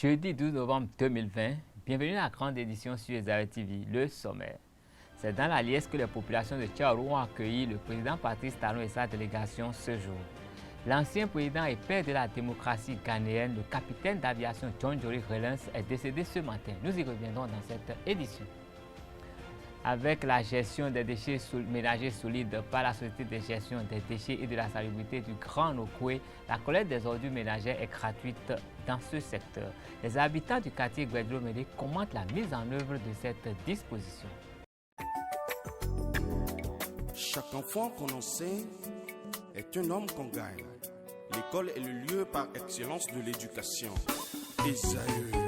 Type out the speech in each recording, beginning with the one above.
Jeudi 12 novembre 2020, bienvenue à la grande édition sur Esaü TV, le sommaire. C'est dans la liesse que les populations de Tchaourou ont accueilli le président Patrice Talon et sa délégation ce jour. L'ancien président et père de la démocratie ghanéenne, le capitaine d'aviation John Jory Relance, est décédé ce matin. Nous y reviendrons dans cette édition. Avec la gestion des déchets ménagers solides par la Société de gestion des déchets et de la salubrité du Grand Nokoué, la collecte des ordures ménagères est gratuite dans ce secteur. Les habitants du quartier Guédro-Médé commentent la mise en œuvre de cette disposition. Chaque enfant qu'on enseigne est un homme qu'on gagne. L'école est le lieu par excellence de l'éducation. Esaü.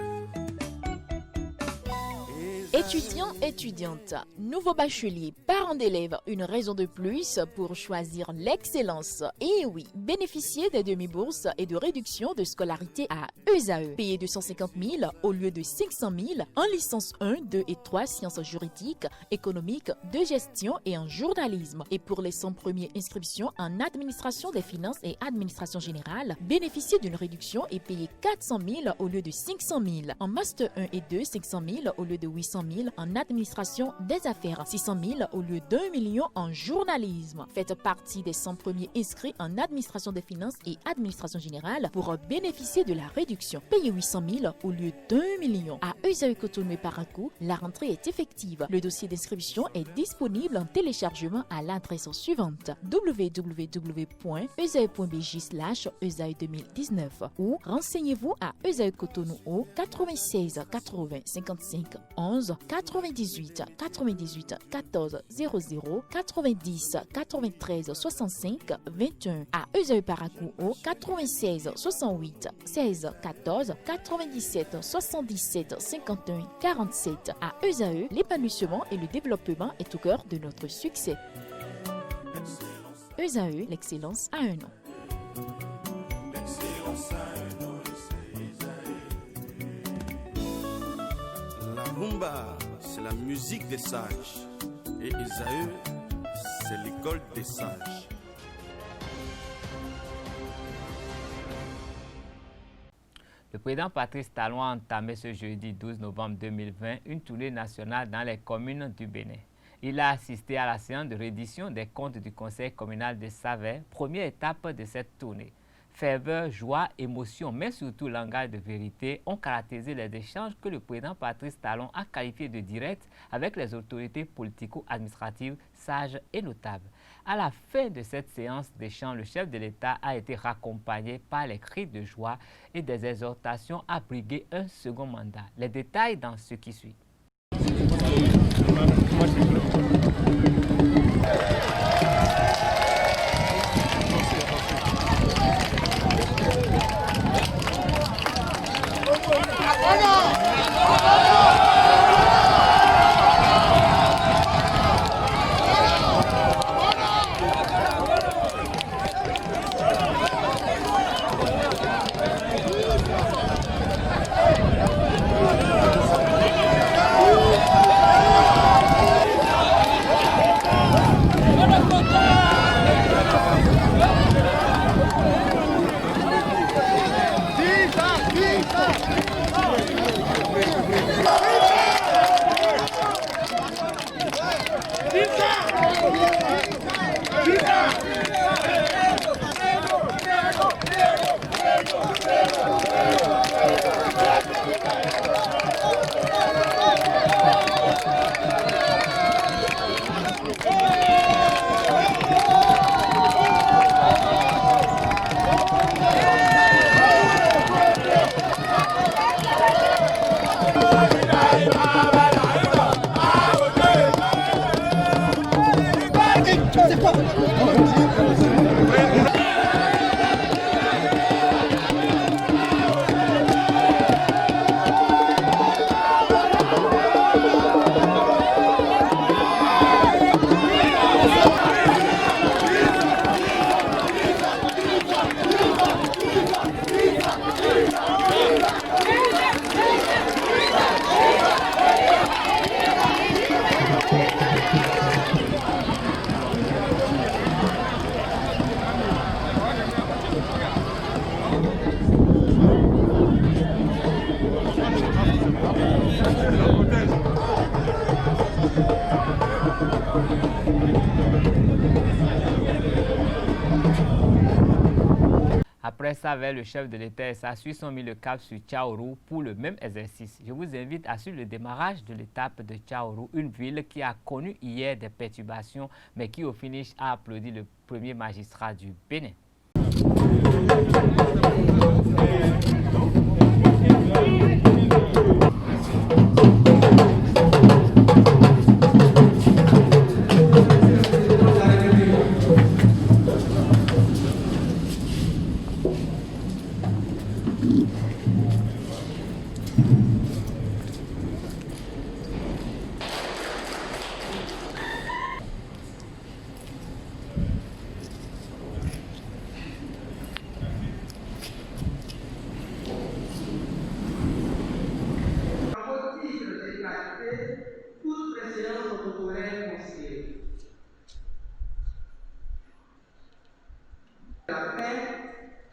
Étudiants, étudiantes, nouveaux bacheliers, parents d'élèves, une raison de plus pour choisir l'excellence. Et oui, bénéficier des demi-bourses et de réductions de scolarité à Esaü. Payer 250 000 au lieu de 500 000 en licence 1, 2 et 3 sciences juridiques, économiques, de gestion et en journalisme. Et pour les 100 premières inscriptions en administration des finances et administration générale, bénéficier d'une réduction et payer 400 000 au lieu de 500 000. En master 1 et 2, 500 000 au lieu de 800 000 en administration des affaires, 600 000 au lieu d'1 million en journalisme. Faites partie des 100 premiers inscrits en administration des finances et administration générale pour bénéficier de la réduction. Payez 800 000 au lieu d'1 million. À Esaü Cotonou et Parakou, la rentrée est effective. Le dossier d'inscription est disponible en téléchargement à l'adresse suivante www.esaü.bj/esaü2019 ou renseignez-vous à Esaü Cotonou au 96 80 55 11 98 98 14 00 90 93 65 21 à Esaü Parakou au 96 68 16 14 97 77 51 47 à Esaü, l'épanouissement et le développement est au cœur de notre succès. Esaü, l'excellence a un nom. La rumba, c'est la musique des sages. Et Esaü, c'est l'école des sages. Le président Patrice Talon a entamé ce jeudi 12 novembre 2020 une tournée nationale dans les communes du Bénin. Il a assisté à la séance de reddition des comptes du conseil communal de Savè, première étape de cette tournée. Ferveur, joie, émotion, mais surtout langage de vérité ont caractérisé les échanges que le président Patrice Talon a qualifiés de directs avec les autorités politico-administratives sages et notables. À la fin de cette séance d'échange, le chef de l'État a été raccompagné par les cris de joie et des exhortations à briguer un second mandat. Les détails dans ce qui suit. Après ça, vers le chef de l'État et sa Suisse ont mis le cap sur Tchaourou pour le même exercice. Je vous invite à suivre le démarrage de l'étape de Tchaourou, une ville qui a connu hier des perturbations, mais qui au finish a applaudi le premier magistrat du Bénin.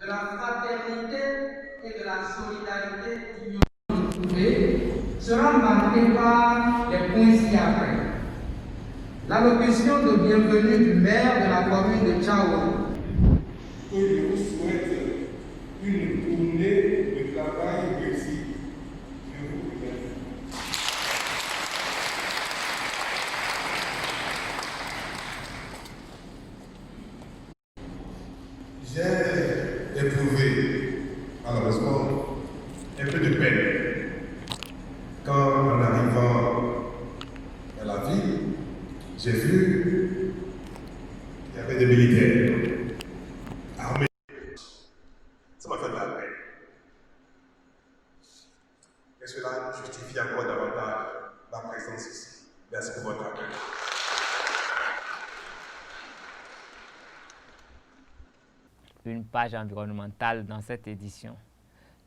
De la fraternité et de la solidarité sera marquée par les points ci-après. L'allocution de bienvenue du maire de la commune de Tchaourou. Je vous souhaite une journée de travail réussie. Je vous remercie. J'ai éprouvé, malheureusement, un peu de peine quand, en arrivant à la ville, j'ai vu qu'il y avait des militaires armés. Ça m'a fait de la peine. Et cela justifie encore davantage ma présence ici. Merci pour votre accueil. Une page environnementale dans cette édition.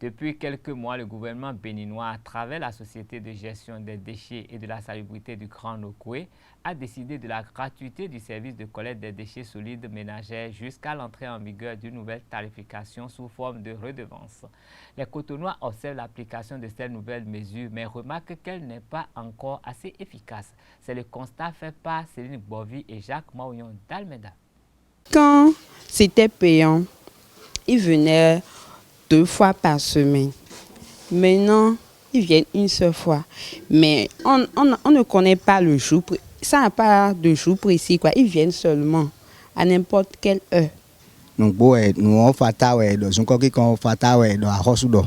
Depuis quelques mois, le gouvernement béninois, à travers la Société de gestion des déchets et de la salubrité du Grand Nokoué, a décidé de la gratuité du service de collecte des déchets solides ménagers jusqu'à l'entrée en vigueur d'une nouvelle tarification sous forme de redevance. Les Cotonois observent l'application de cette nouvelle mesure, mais remarquent qu'elle n'est pas encore assez efficace. C'est le constat fait par Céline Bovi et Jacques Maouillon d'Almeda. Quand c'était payant, ils venaient 2 fois par semaine. Maintenant, ils viennent une seule fois. Mais on ne connaît pas le jour. Ça n'a pas de jour précis, quoi. Ils viennent seulement à n'importe quelle heure. Donc, nous on fait ça, nous on fait ça, nous à Rosudo.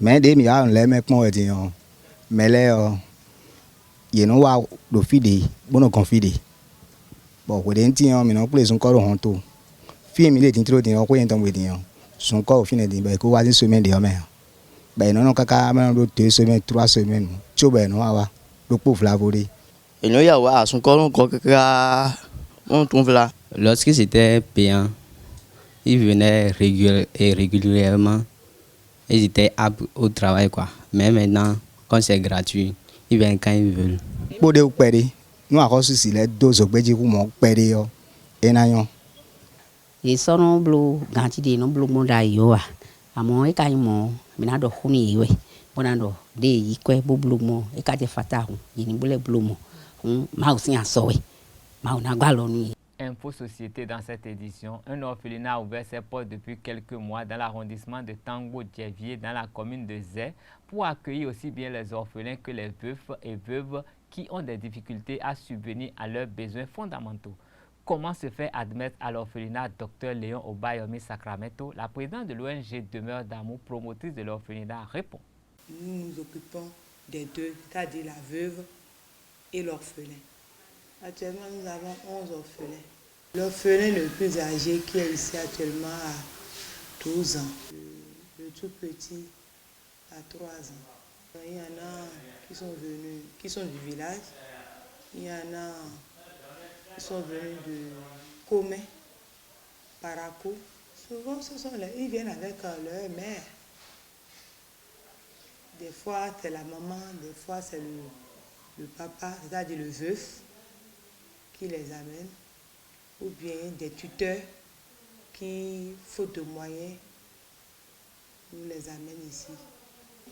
Mais des milliards, les mecs m'ont dit, mais les, ils n'ont pas de fidé, bon, confidé. Bon, vous avez dit, mais non, pour les encore en tout. Film, il est introduit, on peut y tomber. Son corps au final, il faut une semaine de mer. Ben non, caca, 2 semaines, 3 semaines. Tu vois, non, le pauvre lavoré. Et nous, il y a son corps, on trouve là. Lorsque c'était payant, ils venaient régulièrement. Ils étaient aptes au travail, quoi. Mais maintenant, quand c'est gratuit, ils viennent quand ils veulent. Pour des opérer, nous avons aussi les 2 opérer pour m'opérer. Et n'ayons. Et ça non bleu quantité non bleu mon d'ailleurs à mon et quand mon mais do khuni we bonando de yi kwe bo bleu mon et quand te fata yi ni bleu mon ma aussi en sowe ma na galo ni. Info Société dans cette édition, un orphelinat a ouvert ses portes depuis quelques mois dans l'arrondissement de Tango-Djevier dans la commune de Zé pour accueillir aussi bien les orphelins que les veufs et veuves qui ont des difficultés à subvenir à leurs besoins fondamentaux. Comment se fait admettre à l'orphelinat Dr Léon Obayomi Sacramento? La présidente de l'ONG Demeure d'amour, promotrice de l'orphelinat, répond. Nous nous occupons des 2, c'est-à-dire la veuve et l'orphelin. Actuellement, nous avons 11 orphelins. L'orphelin le plus âgé qui est ici actuellement a 12 ans. Le tout petit a 3 ans. Il y en a qui sont venus, qui sont du village. Il y en a qui sont venus de Comé, Parakou. Souvent, ils viennent avec leur mère. Des fois, c'est la maman, des fois, c'est le papa, c'est-à-dire le veuf, qui les amène. Ou bien des tuteurs qui, faute de moyens, nous les amènent ici.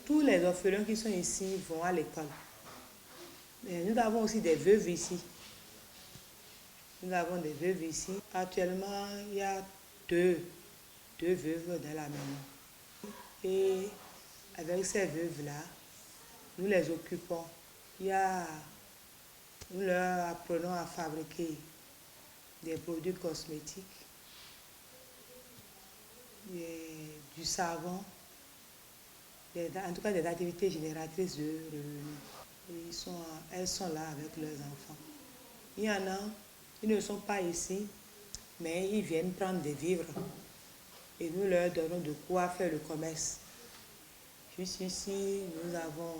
Tous les orphelins qui sont ici vont à l'école. Mais nous avons aussi des veuves ici. Nous avons des veuves ici. Actuellement, il y a 2 2 veuves dans la maison. Et avec ces veuves-là, nous les occupons. Nous leur apprenons à fabriquer des produits cosmétiques, du savon, en tout cas des activités génératrices de revenus. Elles sont là avec leurs enfants. Il y en a, ils ne sont pas ici, mais ils viennent prendre des vivres et nous leur donnons de quoi faire le commerce. Juste ici, nous avons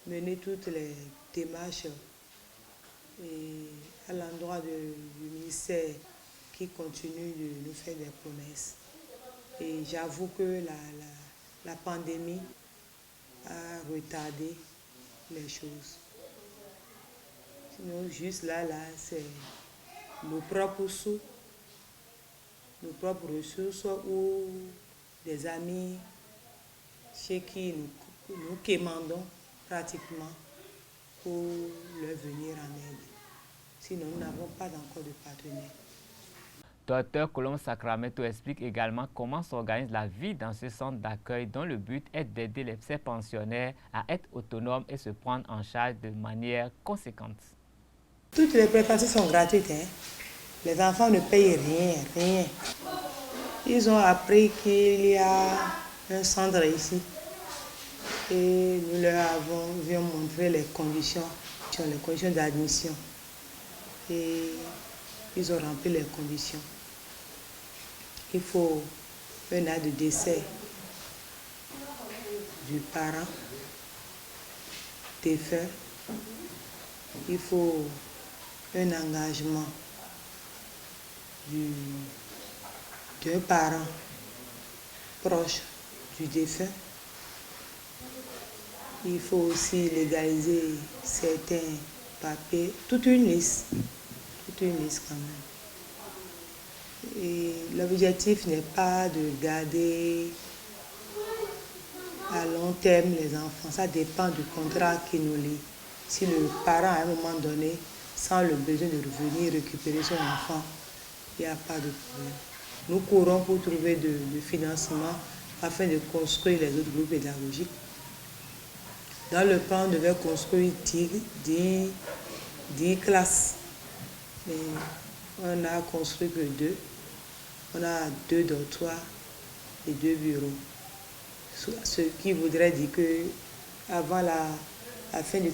mené toutes les démarches à l'endroit du ministère qui continue de nous faire des promesses. Et j'avoue que la pandémie a retardé les choses. Sinon, juste là, c'est nos propres sous, nos propres ressources ou des amis chez qui nous quémandons pratiquement pour leur venir en aide. Sinon, nous n'avons pas encore de partenaires. Dr Colombe Sacramento explique également comment s'organise la vie dans ce centre d'accueil dont le but est d'aider ces pensionnaires à être autonomes et se prendre en charge de manière conséquente. Toutes les préparations sont gratuites. Les enfants ne payent rien. Ils ont appris qu'il y a un centre ici. Et nous leur avons montré les conditions d'admission. Et ils ont rempli les conditions. Il faut un acte de décès du parent défunt. Il faut un engagement d'un parent proche du défunt. Il faut aussi légaliser certains papiers, toute une liste quand même. Et l'objectif n'est pas de garder à long terme les enfants, ça dépend du contrat qui nous lie. Si le parent à un moment donné sent le besoin de revenir récupérer son enfant, il n'y a pas de problème. Nous courons pour trouver de financement afin de construire les autres groupes pédagogiques. Dans le plan, on devait construire 10 classes. Mais on n'a construit que 2. On a 2 dortoirs et 2 bureaux. Ce qui voudrait dire qu'avant la fin de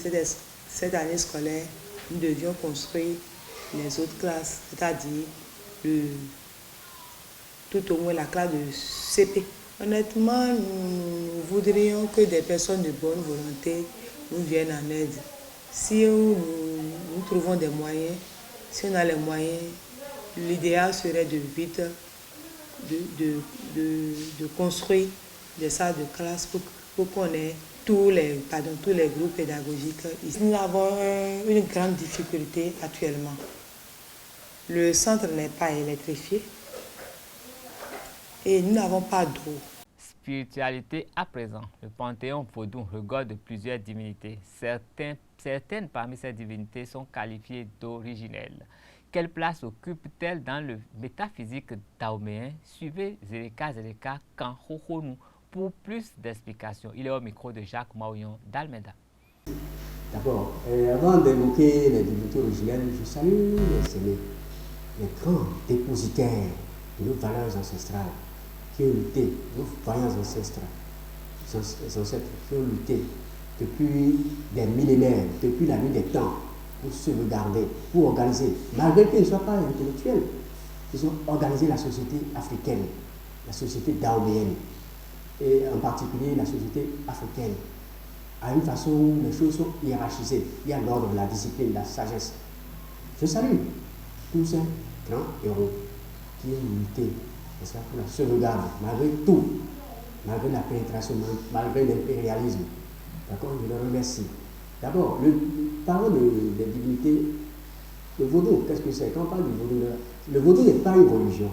cette année scolaire, nous devions construire les autres classes, c'est-à-dire tout au moins la classe de CP. Honnêtement, nous voudrions que des personnes de bonne volonté nous viennent en aide. Si nous trouvons des moyens, si on a les moyens, l'idéal serait de vite de construire des salles de classe pour qu'on ait tous les groupes pédagogiques. Nous avons une grande difficulté actuellement. Le centre n'est pas électrifié et nous n'avons pas d'eau. Spiritualité à présent. Le Panthéon vaudou regorge plusieurs divinités. Certaines parmi ces divinités sont qualifiées d'originelles. Quelle place occupe-t-elle dans le métaphysique daoméen? Suivez Zeleka Kanhohonou pour plus d'explications. Il est au micro de Jacques Maouillon d'Almeda. D'abord, avant d'évoquer les divinités originelles, je salue les grands dépositaires de nos valeurs ancestrales qui ont lutté, nos voyants ancêtres qui ont lutté depuis des millénaires, depuis la nuit des temps, pour sauvegarder, pour organiser, malgré qu'ils ne soient pas intellectuels, ils ont organisé la société africaine, la société daoméenne, et en particulier la société africaine, à une façon où les choses sont hiérarchisées. Il y a l'ordre, la discipline, la sagesse. Je salue tous ces grands héros qui ont lutté pour la sauvegarde, malgré tout, malgré la pénétration, malgré l'impérialisme. D'accord, je le remercie. D'abord, parlons des divinités. Le vaudou, qu'est-ce que c'est? Quand on parle du vaudou, le vaudou n'est pas une religion.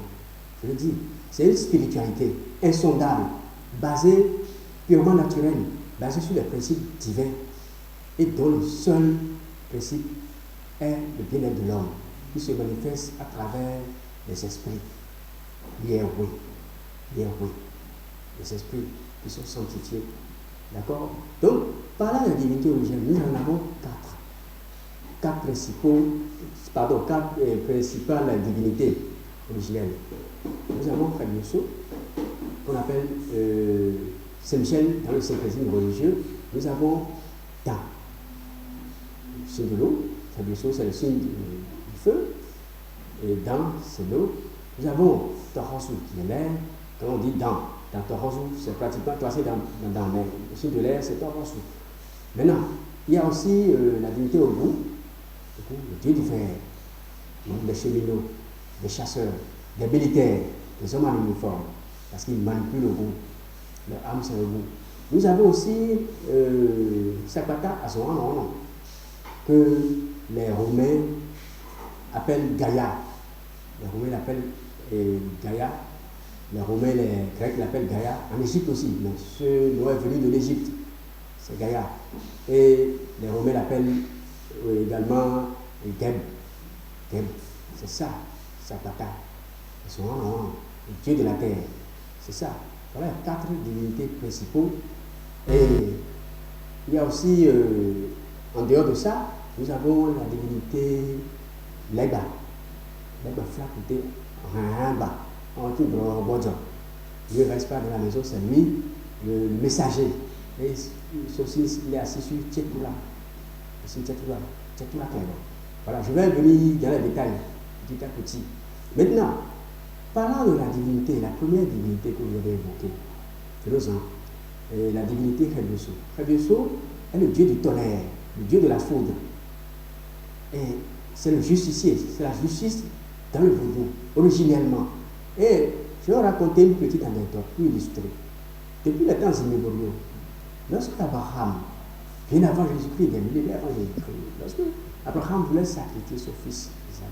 Je le dis, c'est une spiritualité insondable, basée, purement naturelle, basée sur les principes divins et dont le seul principe est le bien-être de l'homme, qui se manifeste à travers les esprits, les héros. les rues, les esprits qui sont sanctifiés. D'accord? Donc, par la divinité originelle, nous en avons quatre principales divinités originelles. Nous avons Fabioso, qu'on appelle Saint-Michel dans le syncrétisme religieux. Nous avons Dan, le signe de l'eau. Fabioso, c'est le signe du feu. Et Dan, c'est l'eau. Nous avons Torosu, qui est l'air. Quand on dit Dan, dans Torosu, c'est pratiquement classé dans l'air. Le signe de l'air, c'est Torosu. Maintenant, il y a aussi la divinité Ogun, le dieu du fer, des cheminots, des chasseurs, des militaires, des hommes en uniforme, parce qu'ils manipulent Ogun. Leur âme, c'est Ogun. Nous avons aussi Sakata à son nom, que les Romains appellent Gaïa. Les Romains l'appellent Gaïa. Les Romains, les Grecs l'appellent Gaïa. En Égypte aussi, mais ce nom est venu de l'Égypte. C'est Gaïa. Et les Romains l'appellent également Geb. Geb, c'est ça, Sakata. Son nom, le dieu de la terre. C'est ça. Voilà 4 divinités principaux. Et il y a aussi, en dehors de ça, nous avons la divinité Lega. Lega Flakute Ramba. En tout Bodja. Il ne reste pas dans la maison, c'est lui, le messager. Et il est assis sur Tchétoula. Tchétoula. Voilà, je vais venir dans les détails, petit à petit. Maintenant, parlant de la divinité, la première divinité que vous avez évoquée, c'est la divinité Hebioso. Hebioso est le dieu du tonnerre, le dieu de la foudre. Et c'est le justicier, c'est la justice dans le vaudou, originellement. Et je vais raconter une petite anecdote pour illustrer. Depuis les temps immémoriaux, lorsque Abraham, bien avant Jésus-Christ, des millénaires avant Jésus-Christ, lorsque Abraham voulait sacrifier son fils Isaac,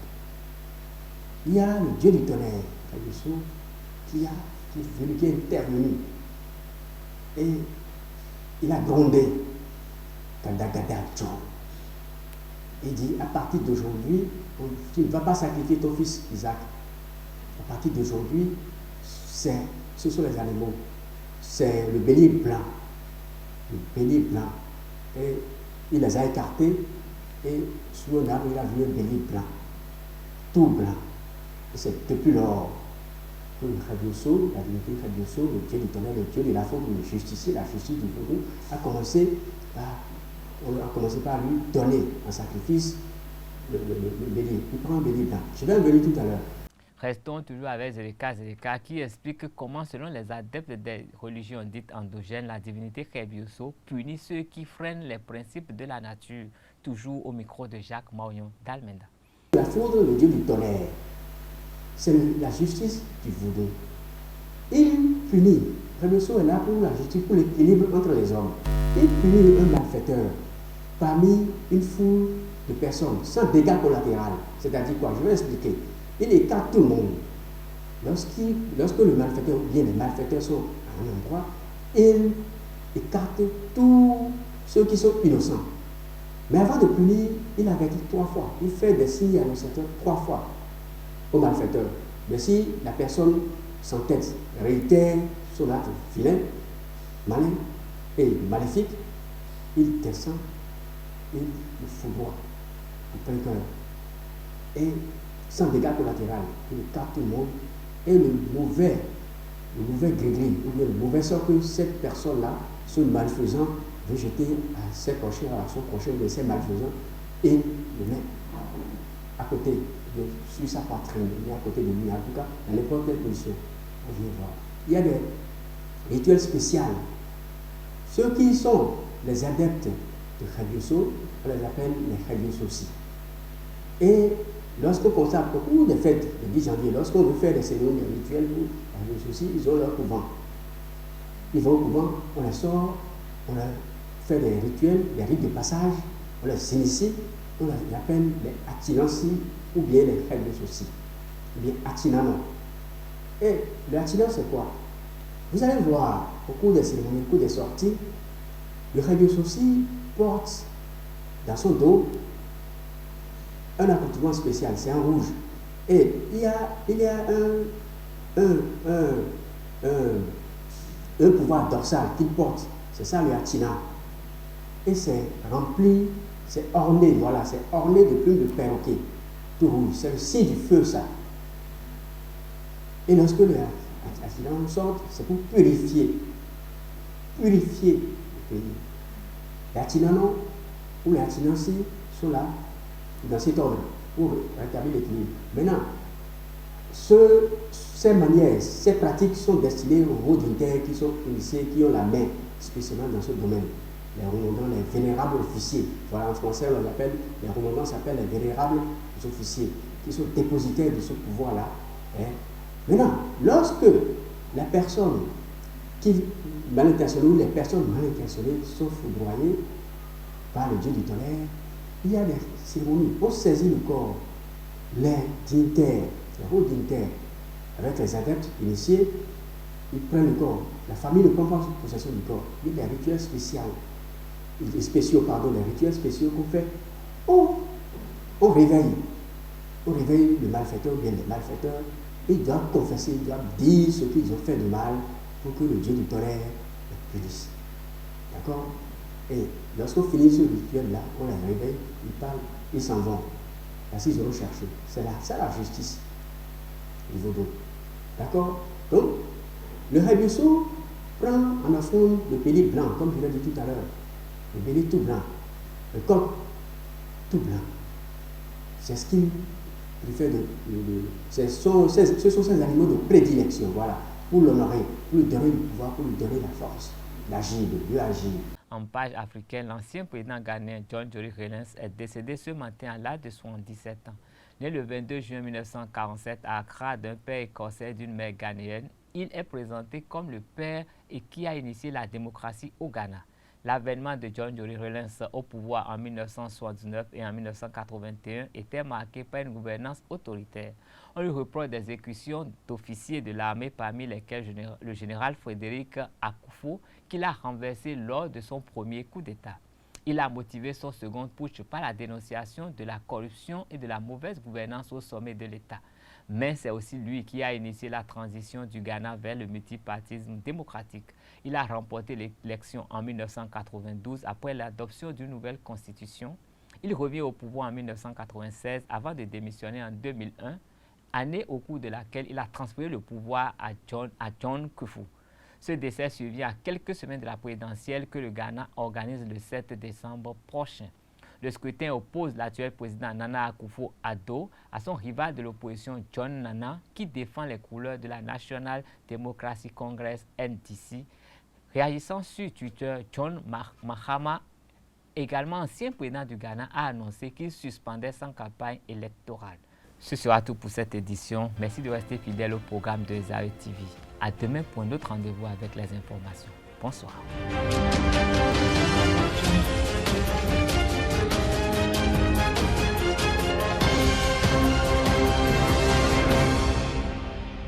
il y a le dieu du tonnerre, qui est intervenu. Et il a grondé. Il dit, à partir d'aujourd'hui, tu ne vas pas sacrifier ton fils Isaac. À partir d'aujourd'hui, ce sont les animaux. C'est le bélier blanc. Le bélier blanc. Et il les a écartés. Et sur un arbre, il a vu un bélier blanc. Tout blanc. Et c'est depuis lors que le Hebioso, la divinité Hebioso, le dieu du tonnerre, le dieu de la faute, le justicier, la justice du vaudou, on a commencé par lui donner en sacrifice le bélier. Il prend un bélier blanc. Je vais en venir tout à l'heure. Restons toujours avec Zéléka qui explique comment, selon les adeptes des religions dites endogènes, la divinité Hebioso punit ceux qui freinent les principes de la nature. Toujours au micro de Jacques Maurion d'Almenda. La foudre, le dieu du tonnerre, c'est la justice du vaudou. Il punit. Hebioso est là pour la justice, pour l'équilibre entre les hommes. Il punit un malfaiteur parmi une foule de personnes sans dégâts collatéraux. C'est-à-dire quoi? Je vais expliquer. Il écarte tout le monde. Lorsque le malfaiteur ou bien les malfaiteurs sont à un endroit, il écarte tous ceux qui sont innocents. Mais avant de punir, il avertit 3 fois. Il fait des signes annonçateurs 3 fois au malfaiteur. Mais si la personne s'entête, réitère son acte vilain, malin et maléfique, il descend, il le foudroie en plein cœur. Et sans dégâts collatéraux, il écarte tout le monde. Et le mauvais gris, ou bien le mauvais sort que cette personne-là, ce malfaisant, veut jeter à ses prochains, à son prochain de ses malfaisants, et le met à côté, sur sa poitrine, il est à côté de lui, en tout cas, dans n'importe quelle position. On vient voir. Il y a des rituels spéciaux. Ceux qui sont les adeptes de Hebioso, on les appelle les Hebiososi. Et lorsqu'on consacre beaucoup de fêtes, le 10 janvier, lorsqu'on veut faire des cérémonies rituelles pour les Hebiososi, ils ont leur couvent. Ils vont au couvent, on les sort, on leur fait des rituels, des rites de passage, on les initie, on les appelle les Atinansi ou bien les Hebiososi, ou bien Atinano. Et le Atinan, c'est quoi? Vous allez voir, au cours des cérémonies, au cours des sorties, le Hebiososi porte dans son dos un accoutrement spécial, c'est en rouge. Et il y a un pouvoir dorsal qu'il porte. C'est ça le Atina. Et c'est rempli, c'est orné, voilà, c'est orné de plumes de perroquet, tout rouge. C'est le signe du feu, ça. Et lorsque le Atina sort, c'est pour purifier le pays. Les Atinans ou les Atinansi sont là, dans cet ordre, pour rétablir l'équilibre. Maintenant, ces manières, ces pratiques sont destinées aux hauts dignitaires qui sont initiés, qui ont la main, spécialement dans ce domaine. Les remondants, les vénérables officiers. Voilà, en français, on appelle, les remondants s'appellent les vénérables officiers, qui sont dépositaires de ce pouvoir-là. Hein. Maintenant, lorsque la personne qui mal intentionnée ou les personnes mal intentionnées sont foudroyées par le Dieu du tonnerre, il y a des cérémonies. On saisit le corps, les dignitaires, les hauts dignitaires, avec les adeptes initiés, ils prennent le corps. La famille ne prend pas possession du corps. Il y a des rituels spéciaux. Les rituels spéciaux qu'on fait. On réveille le malfaiteur ou bien les malfaiteurs. Ils doivent confesser, ils doivent dire ce qu'ils ont fait de mal pour que le Dieu du tonnerre les punisse. D'accord? Et lorsqu'on finit ce rituel-là, on les réveille, ils parlent, ils s'en vont. Parce qu'ils auront cherché. C'est la justice. Niveau 2. D'accord? Donc, le Haïbissou prend en offrande le bélier blanc, comme je l'ai dit tout à l'heure. Le bélier tout blanc. Le coq tout blanc. C'est ce qu'il fait ce sont ses animaux de prédilection, voilà, pour l'honorer, pour lui donner le pouvoir, pour lui donner la force d'agir, de mieux agir. En page africaine, l'ancien président ghanéen John Jory Rawlings est décédé ce matin à l'âge de 77 ans. Né le 22 juin 1947 à Accra d'un père écossais et d'une mère ghanéenne, il est présenté comme le père et qui a initié la démocratie au Ghana. L'avènement de John Jory Rawlings au pouvoir en 1979 et en 1981 était marqué par une gouvernance autoritaire. On lui reproche des exécutions d'officiers de l'armée, parmi lesquels le général Frédéric Akufo, qu'il a renversé lors de son premier coup d'État. Il a motivé son second putsch par la dénonciation de la corruption et de la mauvaise gouvernance au sommet de l'État. Mais c'est aussi lui qui a initié la transition du Ghana vers le multipartisme démocratique. Il a remporté l'élection en 1992 après l'adoption d'une nouvelle constitution. Il revient au pouvoir en 1996 avant de démissionner en 2001, année au cours de laquelle il a transféré le pouvoir à John Kufuor. Ce décès survient à quelques semaines de la présidentielle que le Ghana organise le 7 décembre prochain. Le scrutin oppose l'actuel président Nana Akufo-Addo à son rival de l'opposition John Nana, qui défend les couleurs de la National Democratic Congress NDC. Réagissant sur Twitter, John Mahama, également ancien président du Ghana, a annoncé qu'il suspendait sa campagne électorale. Ce sera tout pour cette édition. Merci de rester fidèle au programme de Zaïre TV. À demain pour un autre rendez-vous avec les informations. Bonsoir.